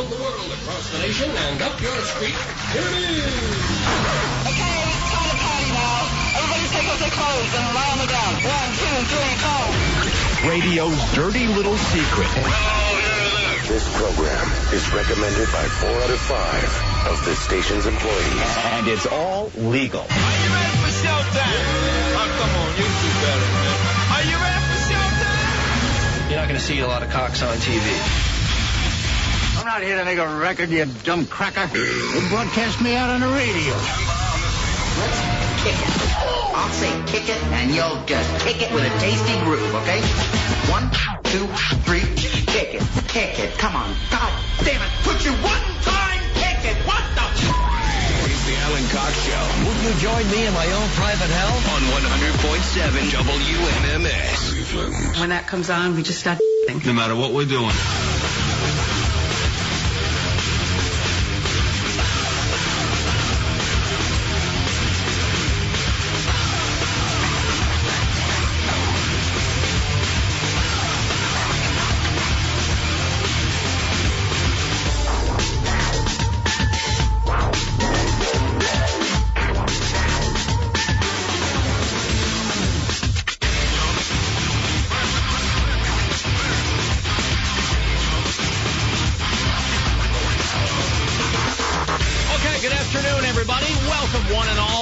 around the world, across the nation, and up your street. Here it is. Okay, it's time to party now. Everybody take off their clothes and lie on the ground. 1, 2, 3, go. Radio's dirty little secret. This program is recommended by 4 out of 5 of the station's employees. And it's all legal. Are you ready for showtime? Oh, come on, you do better, man. Are you ready for showtime? You're not going to see a lot of cocks on TV. I'm not here to make a record, you dumb cracker. You broadcast me out on the radio. Let's kick it. I'll say kick it, and you'll just kick it with a tasty groove, okay? 1, 2, 3, kick it. Kick it. Come on. God damn it. Put you one time, kick it. What the? It's the Alan Cox Show. Would you join me in my own private hell? On 100.7 WMMS. When that comes on, we just start No matter what we're doing.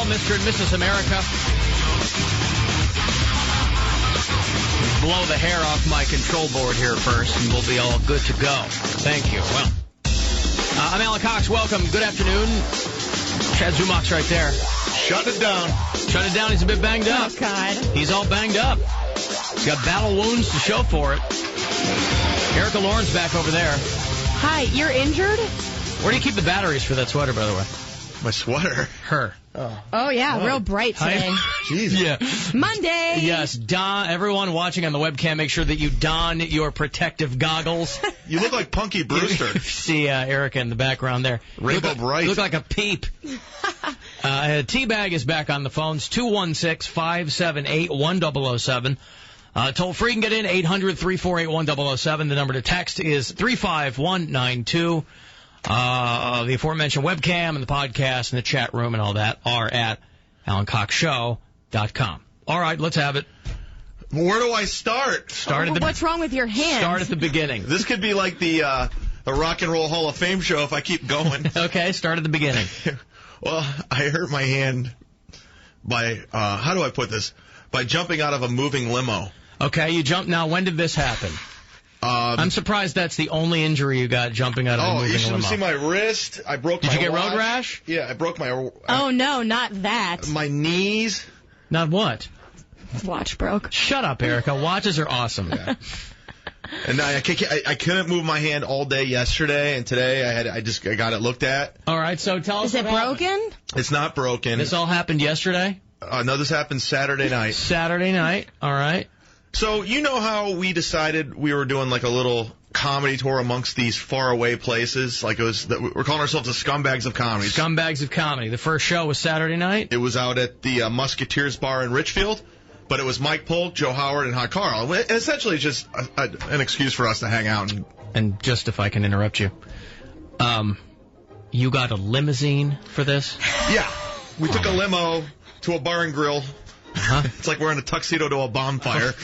Mr. and Mrs. America. Blow the hair off my control board here first, and we'll be all good to go. Thank you. Well, I'm Alan Cox. Welcome. Good afternoon. Chad Zumock's right there. Shut it down. Shut it down. He's a bit banged up. Oh, God. He's all banged up. He's got battle wounds to show for it. Erica Lauren's back over there. Hi, you're injured? Where do you keep the batteries for that sweater, by the way? My sweater? Her. Oh yeah, real bright today. Jesus. Yeah. Monday. Yes, don. Everyone watching on the webcam, make sur that you don your protective goggles. You look like Punky Brewster. See Erica in the background there. Rainbow Bright. You look like a peep. T-Bag is back on the phones. 216-578-1007. Toll free, you can get in 800-348-1007. The number to text is 35192. The aforementioned webcam and the podcast and the chat room and all that are at AlanCoxShow.com. All right, let's have it. Where do I start? What's wrong with your hands? Start at the beginning. This could be like the Rock and Roll Hall of Fame show if I keep going. Okay, start at the beginning. Well, I hurt my hand by, how do I put this? By jumping out of a moving limo. Okay, you jumped. Now, when did this happen? I'm surprised that's the only injury you got, jumping out of a moving limo. Oh, you should see my wrist. I broke my Did you get watch. road rash? Yeah, I broke my... Oh, no, not that. My knees. Not what? Watch broke. Shut up, Erica. Watches are awesome. Yeah. And I couldn't move my hand all day yesterday, and today I got it looked at. All right, so tell us. Is it broken? It's not broken. This all happened yesterday? No, this happened Saturday night. Saturday night. All right. So you know how we decided we were doing like a little comedy tour amongst these faraway places? Like we're calling ourselves the Scumbags of Comedy. Scumbags of Comedy. The first show was Saturday night? It was out at the Musketeers Bar in Richfield, but it was Mike Polk, Joe Howard, and Hot Carl. And essentially it's just an excuse for us to hang out. And just if I can interrupt you, you got a limousine for this? Yeah. We took a limo to a bar and grill. Uh-huh. It's like wearing a tuxedo to a bonfire.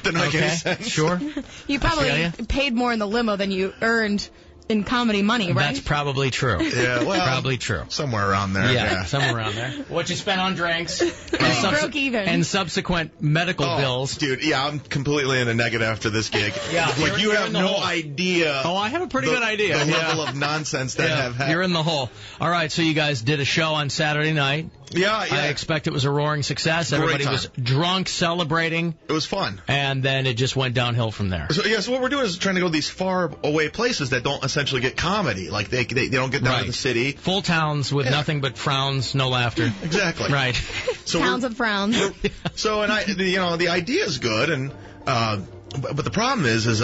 Doesn't make any sense. Sure. You probably paid more in the limo than you earned in comedy money, right? That's probably true. Yeah, well, probably true. Somewhere around there. Yeah, somewhere around there. What you spent on drinks. Broke even. And subsequent medical bills. Dude, yeah, I'm completely in a negative after this gig. Yeah, like you have no idea. Oh, I have a pretty good idea. The level of nonsense that have happened. You're in the hole. All right, so you guys did a show on Saturday night. Yeah. I expect it was a roaring success. Everybody was drunk, celebrating. It was fun. And then it just went downhill from there. So what we're doing is trying to go to these far away places that don't essentially get comedy. Like they don't get down to the city. Full towns with nothing but frowns, no laughter. Exactly. Right. So towns of frowns. So the idea is good, and but the problem is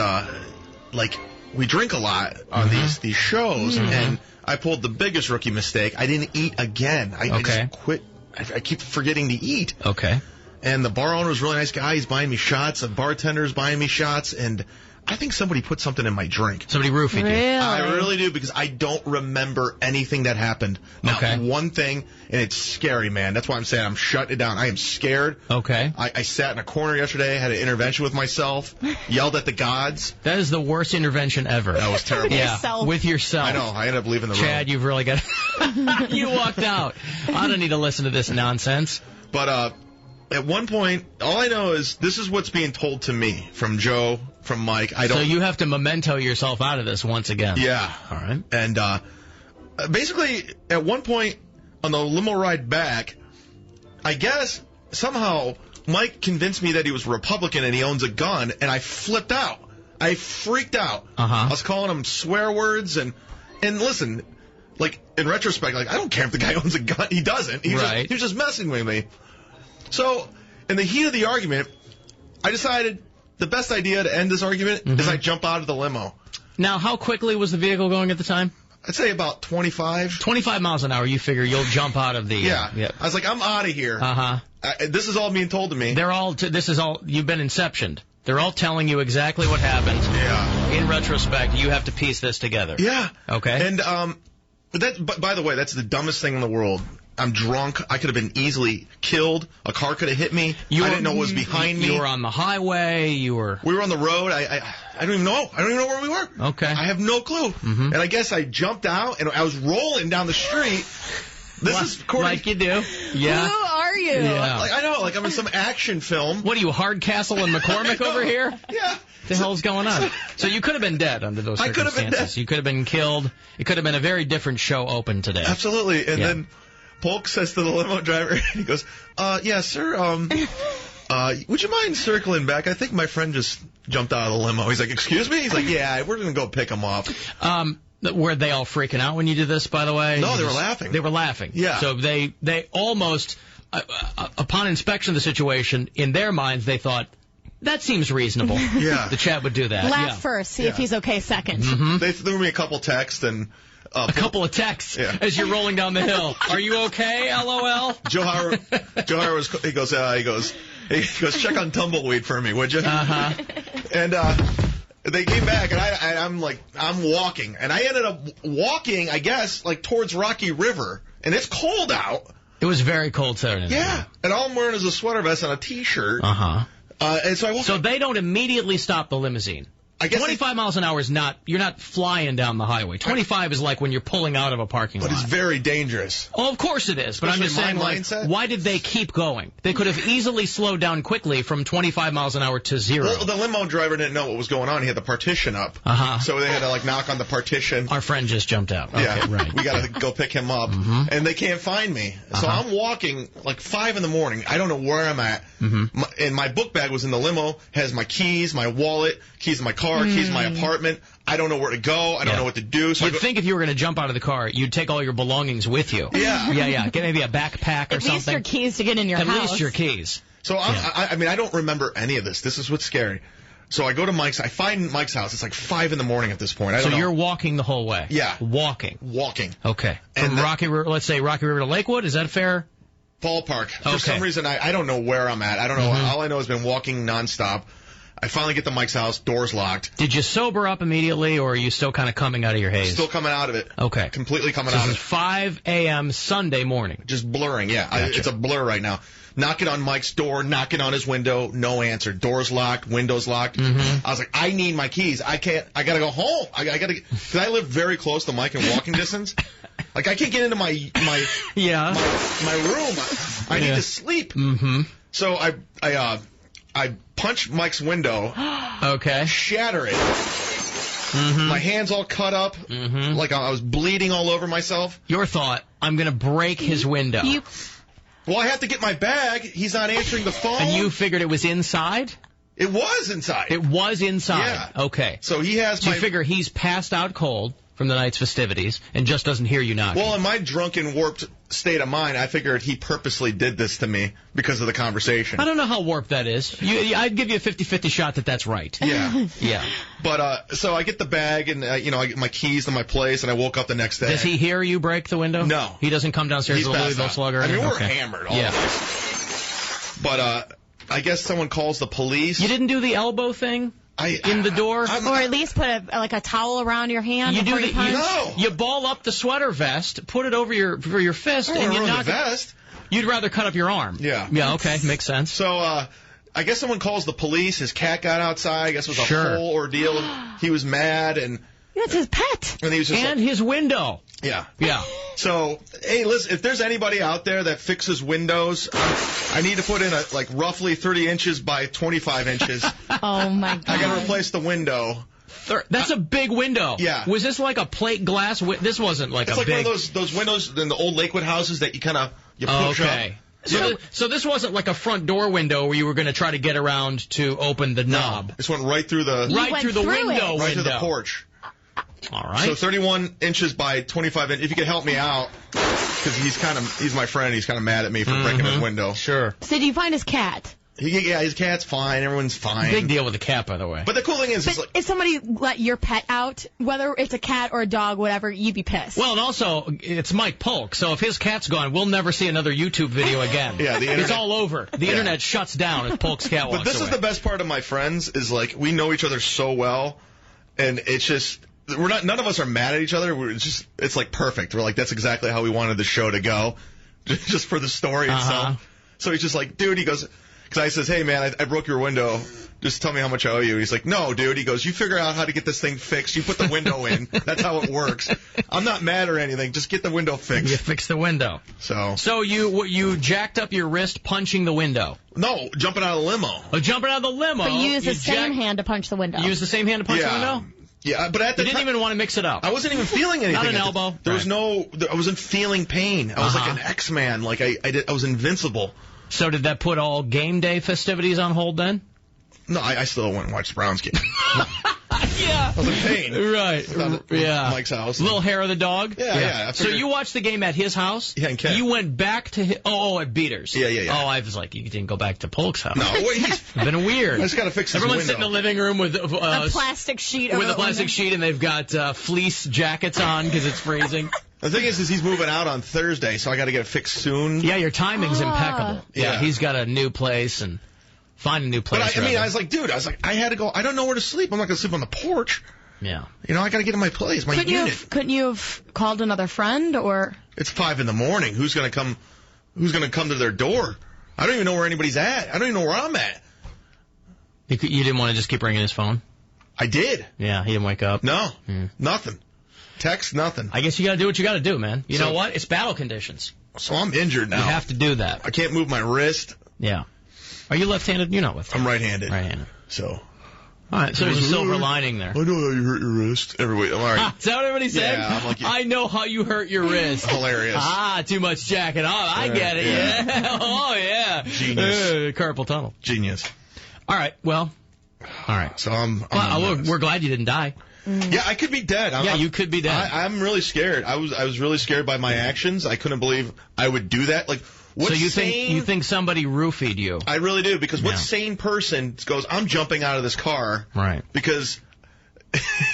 like we drink a lot on these shows, and I pulled the biggest rookie mistake. I didn't eat again. I just quit. I keep forgetting to eat. Okay. And the bar owner was a really nice guy. He's buying me shots. A bartender's buying me shots. And I think somebody put something in my drink. Somebody roofied you. Really? I really do, because I don't remember anything that happened. Not one thing, and it's scary, man. That's why I'm saying I'm shutting it down. I am scared. Okay. I sat in a corner yesterday, had an intervention with myself, yelled at the gods. That is the worst intervention ever. That was terrible. Yeah, with yourself. I know. I ended up leaving the room. Chad, you've really got you walked out. I don't need to listen to this nonsense. But at one point, all I know is this is what's being told to me from Joe, from Mike. I don't. So you have to memento yourself out of this once again. Yeah. All right. And basically, at one point on the limo ride back, I guess somehow Mike convinced me that he was a Republican and he owns a gun, and I flipped out. I freaked out. I was calling him swear words, and listen, like, in retrospect, like, I don't care if the guy owns a gun. He doesn't. He was just messing with me. So, in the heat of the argument, I decided the best idea to end this argument is I jump out of the limo. Now, how quickly was the vehicle going at the time? I'd say about 25. 25 miles an hour, you figure you'll jump out of the... Yeah. I was like, I'm out of here. This is all being told to me. They're all... this is all... You've been inceptioned. They're all telling you exactly what happened. Yeah. In retrospect, you have to piece this together. Yeah. Okay. And, by the way, that's the dumbest thing in the world. I'm drunk. I could have been easily killed. A car could have hit me. I didn't know what was behind me. You were on the highway. We were on the road. I don't even know. I don't even know where we were. Okay. I have no clue. And I guess I jumped out, and I was rolling down the street. This is like you do. Yeah. Who are you? Yeah. Like, I know. Like I'm in some action film. What are you, Hardcastle and McCormick over here? Yeah. What the hell's going on? So you could have been dead under those circumstances. I could have been dead. You could have been killed. It could have been a very different show open today. Absolutely. And then Polk says to the limo driver, he goes, yeah, sir, would you mind circling back? I think my friend just jumped out of the limo. He's like, excuse me? He's like, yeah, we're going to go pick him up. Were they all freaking out when you did this, by the way? No, they were laughing. They were laughing. Yeah. So they almost, upon inspection of the situation, in their minds, they thought, that seems reasonable. Yeah. The chat would do that. Laugh first, see if he's okay second. They threw me a couple texts and... a couple of texts as you're rolling down the hill. Are you okay? LOL. Joe Howard he goes, check on Tumbleweed for me, would you? And they came back, and I'm like, I'm walking, and I ended up walking, I guess, like towards Rocky River, and it's cold out. It was very cold Saturday. Yeah, and all I'm wearing is a sweater vest and a T-shirt. And so I walk. So they don't immediately stop the limousine. I guess 25 miles an hour is not, you're not flying down the highway. 25 is like when you're pulling out of a parking lot. But it's very dangerous. Oh, of course it is. But I'm just saying, like, why did they keep going? They could have easily slowed down quickly from 25 miles an hour to 0. Well, the limo driver didn't know what was going on. He had the partition up. So they had to, like, knock on the partition. Our friend just jumped out. Okay, yeah, right. We got to go pick him up. And they can't find me. So I'm walking, like, 5 in the morning. I don't know where I'm at. And my book bag was in the limo. Has my keys, my wallet, keys to my car, keys to my apartment. I don't know where to go. I don't know what to do. So you'd think if you were going to jump out of the car, you'd take all your belongings with you. Yeah. Get maybe a backpack or something. At least your keys to get in your house. At least your keys. So I mean, I don't remember any of this. This is what's scary. So I go to Mike's. I find Mike's house. It's like 5 in the morning at this point. I don't know. You're walking the whole way. Yeah. Walking. And Okay. From Rocky River, let's say Rocky River to Lakewood. Is that fair? Ballpark. For some reason, I don't know where I'm at. I don't know. All I know is been walking nonstop. I finally get to Mike's house. Door's locked. Did you sober up immediately, or are you still kind of coming out of your haze? Still coming out of it. Okay. Completely coming out of it. This is 5 a.m. Sunday morning. Just blurring, yeah. Gotcha. It's a blur right now. Knocking on Mike's door, knocking on his window, no answer. Door's locked, window's locked. I was like, I need my keys. I gotta go home. I gotta, because I live very close to Mike in walking distance. Like, I can't get into my room. I need to sleep. So I punch Mike's window. Okay. Shatter it. My hand's all cut up. Like I was bleeding all over myself. Your thought, I'm going to break his window. Well, I have to get my bag. He's not answering the phone. And you figured it was inside? It was inside. It was inside. Yeah. Okay. So he has you figure he's passed out cold from the night's festivities and just doesn't hear you knocking. Well, in my drunken, warped state of mind, I figured he purposely did this to me because of the conversation. I don't know how warped that is. I'd give you a 50-50 shot that that's right. Yeah. Yeah. But, so I get the bag and, I get my keys to my place and I woke up the next day. Does he hear you break the window? No. He doesn't come downstairs to the Louisville Slugger? I mean, we're hammered all of us. But, I guess someone calls the police. You didn't do the elbow thing? in the door? Or at least put a towel around your hand before you punch? You ball up the sweater vest, put it over your fist, and you knock the vest. You'd rather cut up your arm. Yeah. Yeah, okay, makes sense. So, I guess someone calls the police. His cat got outside. I guess it was a whole ordeal. He was mad, and that's his pet. And he was just his window. Yeah. Yeah. So, hey, listen, if there's anybody out there that fixes windows, I need to put in roughly 30 inches by 25 inches. Oh my God. I got to replace the window. That's a big window. Yeah. Was this like a plate glass? This wasn't like it's a like big... one of those windows in the old Lakewood houses that you push up. So this wasn't like a front door window where you were going to try to get around to open the knob. No, this went right through the window. Right through the porch. All right. So 31 inches by 25 inches. If you could help me out, because he's my friend. He's kind of mad at me for breaking his window. Sure. So do you find his cat? His cat's fine. Everyone's fine. Big deal with the cat, by the way. But the cool thing is, if somebody let your pet out, whether it's a cat or a dog, whatever, you'd be pissed. Well, and also, it's Mike Polk, so if his cat's gone, we'll never see another YouTube video again. Yeah, the internet, it's all over. The internet shuts down if Polk's cat walks away. But this is the best part of my friends, is we know each other so well, and it's just... none of us are mad at each other. It's like perfect. We're like, that's exactly how we wanted the show to go, just for the story itself. So he's just like, dude, he goes, because I says, hey man, I broke your window. Just tell me how much I owe you. He's like, no, dude. He goes, you figure out how to get this thing fixed. You put the window in. That's how it works. I'm not mad or anything. Just get the window fixed. You fix the window. So you jacked up your wrist punching the window. No, jumping out of the limo. Oh, jumping out of the limo. But you used the same hand to punch the window. You used the same hand to punch the window? Yeah, but at the you didn't even want to mix it up. I wasn't even feeling anything. Not an elbow. There was I wasn't feeling pain. I was like an X-Man. Like I was invincible. So did that put all game day festivities on hold then? No, I still went and watched the Browns game. Yeah. I was in pain. Right. Yeah. Mike's house. Little hair of the dog? Yeah. So you watched the game at his house? Yeah, in Kent. You went back to his... Oh, at Beaters. Yeah. Oh, I was like, you didn't go back to Polk's house. No, he's been weird. I just got to fix his Everyone's window. sitting in the living room with a plastic sheet with a plastic sheet, and they've got fleece jackets on because it's freezing. The thing is he's moving out on Thursday, so I got to get it fixed soon. Yeah, your timing's impeccable. Yeah, he's got a new place and find a new place. But I was like, dude, I had to go. I don't know where to sleep. I'm not going to sleep on the porch. Yeah. You know, I got to get in my place, my unit. Couldn't you have called another friend or? It's 5 a.m. Who's going to come? Who's going to come to their door? I don't even know where anybody's at. I don't even know where I'm at. You didn't want to just keep ringing his phone? I did. Yeah, he didn't wake up. No, nothing. Text, nothing. I guess you got to do what you got to do, man. You know what? It's battle conditions. So I'm injured now. You have to do that. I can't move my wrist. Yeah. Are you left-handed? You're not left-handed. I'm right-handed. Right-handed. So. All right, so there's a silver lining there. I know how you hurt your wrist. Everybody, all right. Is that what everybody said? Yeah, I'm like, I know how you hurt your wrist. Hilarious. Too much jacking off. I get it. Yeah. Oh, yeah. Genius. Carpal tunnel. Genius. All right, well. All right. So we're glad you didn't die. Yeah, I could be dead. You could be dead. I'm really scared. I was really scared by my actions. I couldn't believe I would do that. Like, so you think somebody roofied you? I really do, because what sane person goes, I'm jumping out of this car, right? Because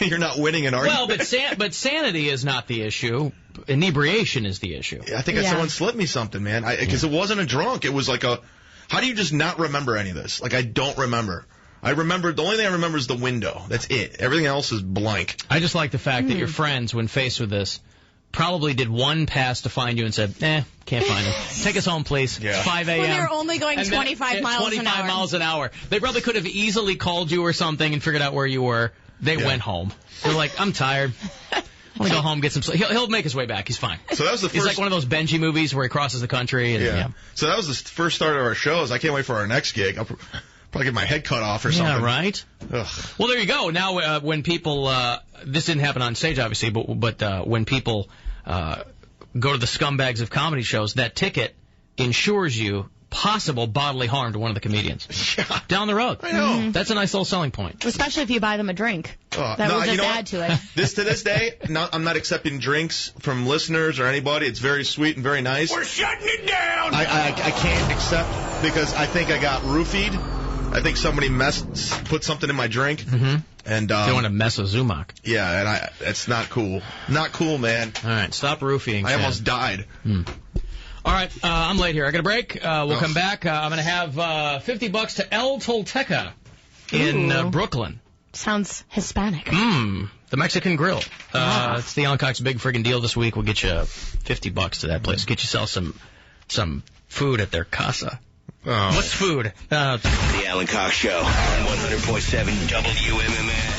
you're not winning an argument. Well, but sanity is not the issue. Inebriation is the issue. I think someone slipped me something, man. Because it wasn't a drunk. It was like how do you just not remember any of this? Like, I don't remember. The only thing I remember is the window. That's it. Everything else is blank. I just like the fact that your friends, when faced with this, probably did one pass to find you and said, can't find him. Take us home, please. Yeah. It's 5 a.m. When they're only going 25 miles an hour. 25 miles an hour. They probably could have easily called you or something and figured out where you were. They went home. They're like, I'm tired. I want to go home, get some sleep. He'll make his way back. He's fine. So that was the first. It's like one of those Benji movies where he crosses the country. And, So that was the first start of our shows. I can't wait for our next gig. I'll probably get my head cut off or something. Yeah, right? Ugh. Well, there you go. Now, when people, this didn't happen on stage, obviously, but when people go to the scumbags of comedy shows, that ticket insures you possible bodily harm to one of the comedians. Yeah. Down the road. I know. That's a nice little selling point. Especially if you buy them a drink. That will just add to it. To this day, I'm not accepting drinks from listeners or anybody. It's very sweet and very nice. We're shutting it down! I can't accept, because I think I got roofied. I think somebody put something in my drink. Mm-hmm. And they want to mess with Zumock. Yeah, and it's not cool. Not cool, man. All right, stop roofing. I almost died. All right, I'm late here. I got a break. We'll come back. I'm going to have $50 to El Tolteca in Brooklyn. Sounds Hispanic. The Mexican Grill. It's the Alan Cox Big Friggin' Deal this week. We'll get you $50 to that place. Get yourself some food at their casa. Oh. What's food? The Alan Cox Show on 100.7 WMMS.